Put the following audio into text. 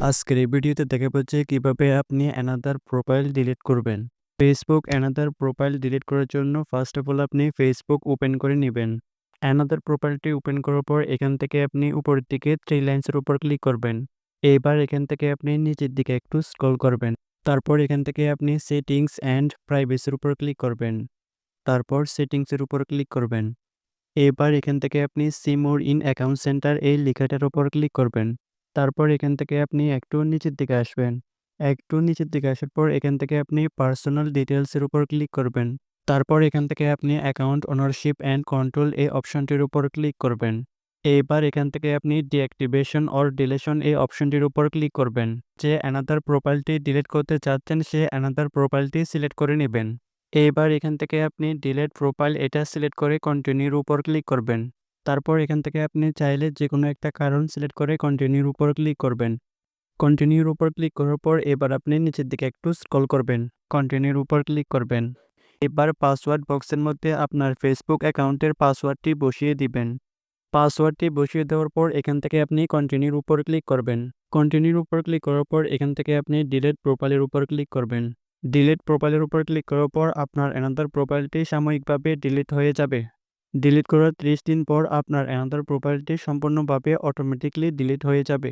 আজকের এই ভিডিওতে দেখাবো যে কিভাবে আপনি অ্যানাদার প্রোফাইল ডিলিট করবেন। ফেসবুক অ্যানাদার প্রোফাইল ডিলিট করার জন্য ফার্স্ট অফ অল আপনি ফেসবুক ওপেন করে নেবেন। অ্যানাদার প্রোফাইলটি ওপেন করার পর এখান থেকে আপনি উপরের দিকে থ্রি লাইন্সের উপর ক্লিক করবেন। এবার এখান থেকে আপনি নিচের দিকে একটু স্ক্রল করবেন। তারপর এখান থেকে আপনি সেটিংস অ্যান্ড প্রাইভেসির উপর ক্লিক করবেন। তারপর সেটিংসের উপর ক্লিক করবেন। এবার এখান থেকে আপনি see more in account centre এই লেখাটার উপর ক্লিক করবেন। তারপর এখান থেকে আপনি একটু নিচের দিকে আসবেন। একটু নিচের দিকে আসার পর এখান থেকে আপনি পার্সোনাল ডিটেইলসের উপর ক্লিক করবেন। তারপর এখান থেকে আপনি অ্যাকাউন্ট ওনারশিপ অ্যান্ড কন্ট্রোল এই অপশনটির উপর ক্লিক করবেন। এবার এখান থেকে আপনি ডিঅ্যাক্টিভেশন অর ডিলেশন এই অপশনটির উপর ক্লিক করবেন। যে অ্যানাদার প্রোফাইলটি ডিলিট করতে চাচ্ছেন সে অ্যানাদার প্রোফাইলটি সিলেক্ট করে নেবেন। এবার এখান থেকে আপনি ডিলিট প্রোফাইল এটা সিলেক্ট করে কন্টিনিউর উপর ক্লিক করবেন। তারপর এখান থেকে আপনি চাইলে যেকোনো একটা কারণ সিলেক্ট করে কন্টিনিউর উপর ক্লিক করবেন। কন্টিনিউর উপর ক্লিক করার পর এবার আপনি নিচের দিকে একটু স্ক্রল করবেন। কন্টিনিউর উপর ক্লিক করবেন। এবার পাসওয়ার্ড বক্সের মধ্যে আপনার ফেসবুক অ্যাকাউন্টের পাসওয়ার্ডটি বসিয়ে দিবেন। পাসওয়ার্ডটি বসিয়ে দেওয়ার পর এখান থেকে আপনি কন্টিনিউর উপর ক্লিক করবেন। কন্টিনিউর উপর ক্লিক করার পর এখান থেকে আপনি ডিলিট প্রোফাইলের উপর ক্লিক করবেন। ডিলিট প্রোফাইলের উপর ক্লিক করার পর আপনার অ্যানাদার প্রোফাইলটি সাময়িকভাবে ডিলিট হয়ে যাবে। ডিলিট করার 30 দিন পর আপনার অ্যানাদার প্রোফাইলটি সম্পূর্ণভাবে অটোমেটিকলি ডিলিট হয়ে যাবে।